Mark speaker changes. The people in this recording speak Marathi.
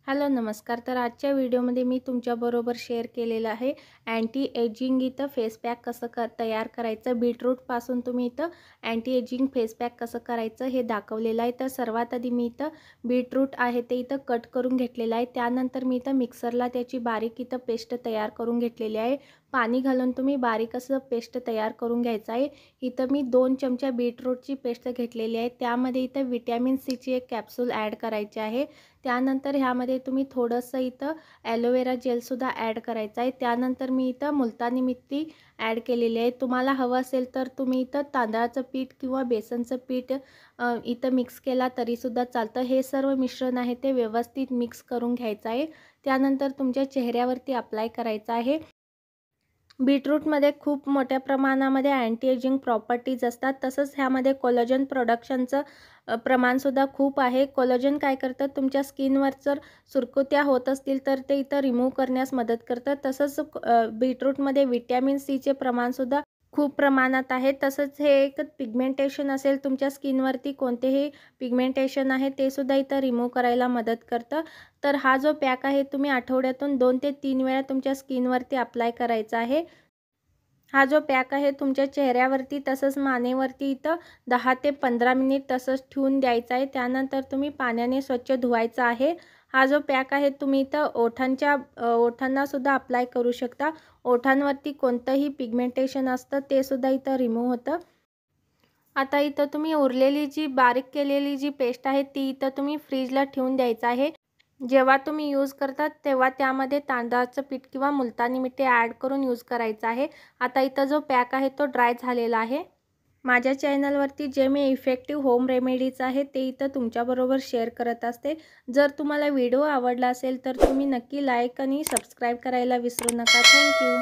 Speaker 1: हॅलो नमस्कार। तर आजच्या व्हिडिओमध्ये मी तुमच्याबरोबर शेअर केलेलं आहे अँटी एजिंग इथं फेस पॅक कसं तयार करायचं। बीटरूटपासून तुम्ही इथं अँटी एजिंग फेस पॅक कसं करायचं हे दाखवलेलं आहे। तर सर्वात आधी मी इथं बीटरूट आहे ते इथं कट करून घेतलेलं आहे। त्यानंतर मी इथं मिक्सरला त्याची बारीक इथं पेस्ट तयार करून घेतलेली आहे। पाणी घालून तुम्ही बारीक असं पेस्ट तयार करून घ्यायचं आहे। इथं मी 2 चमचा बीटरूटची पेस्ट घेतलेली आहे। त्यामध्ये इथं विटॅमिन सी ची एक कॅप्सूल ॲड करायची आहे। त्यानंतर ह्यामध्ये तुम्ही थोडंसं इथं ॲलोवेरा जेल सुद्धा ॲड करायचं आहे। त्यानंतर मी इथं मुलतानी मिठी ॲड केलेली आहे। तुम्हाला हवं असेल तर तुम्ही इथं तांदळाचं पीठ किंवा बेसनचं पीठ इथं मिक्स केला तरी सुद्धा चालतं। हे सर्व मिश्रण आहे ते व्यवस्थित मिक्स करून घ्यायचं आहे। त्यानंतर तुमच्या चेहऱ्यावरती अप्लाय करायचं आहे। बीटरूटमध्ये खूप मोठ्या प्रमाणामध्ये अँटी एजिंग प्रॉपर्टीज असतात। तसंच ह्यामध्ये कोलाजन प्रोडक्शनचं प्रमाणसुद्धा खूप आहे। कोलाजन काय करतं, तुमच्या स्किनवर जर सुरकुत्या होत असतील तर ते इथं रिमूव्ह करण्यास मदत करतं। तसंच बीटरूटमध्ये विटॅमिन सीचे प्रमाणसुद्धा खूप प्रमाणात आहे। तसंच हे एक पिगमेंटेशन असेल तुमच्या स्किनवरती, कोणतेही पिगमेंटेशन आहे ते सुद्धा इथं रिमूव्ह करायला मदत करतं। तर हा जो पॅक आहे तुम्ही आठवड्यातून 2 ते 3 वेळा तुमच्या स्किनवरती अप्लाय करायचा आहे। हा जो पॅक आहे तुमच्या चेहऱ्यावरती तसंच मानेवरती इथं 10 ते 15 मिनिट तसंच ठेवून द्यायचं आहे। त्यानंतर तुम्ही पाण्याने स्वच्छ धुवायचा आहे। हा जो पॅक आहे तुम्ही इथं ओठांना सुद्धा अप्लाय करू शकता। ओठांवरती कोणतंही पिगमेंटेशन असतं ते सुद्धा इथं रिमूव्ह होतं। आता इथं तुम्ही उरलेली जी बारीक केलेली जी पेस्ट आहे ती इथं तुम्ही फ्रीजला ठेवून द्यायचं आहे। जेव्हा तुम्ही यूज करता तेव्हा त्यामध्ये तांदळाचं पीठ किंवा मुलतानी मिठी ॲड करून यूज करायचं आहे। आता इथं जो पॅक आहे तो ड्राय झालेला आहे। माझ्या चॅनलवरती जे मी इफेक्टिव्ह होम रेमेडीज आहे ते इथं तुमच्याबरोबर शेअर करत असते। जर तुम्हाला व्हिडिओ आवडला असेल तर तुम्ही नक्की लाईक आणि सबस्क्राईब करायला विसरू नका। थँक्यू।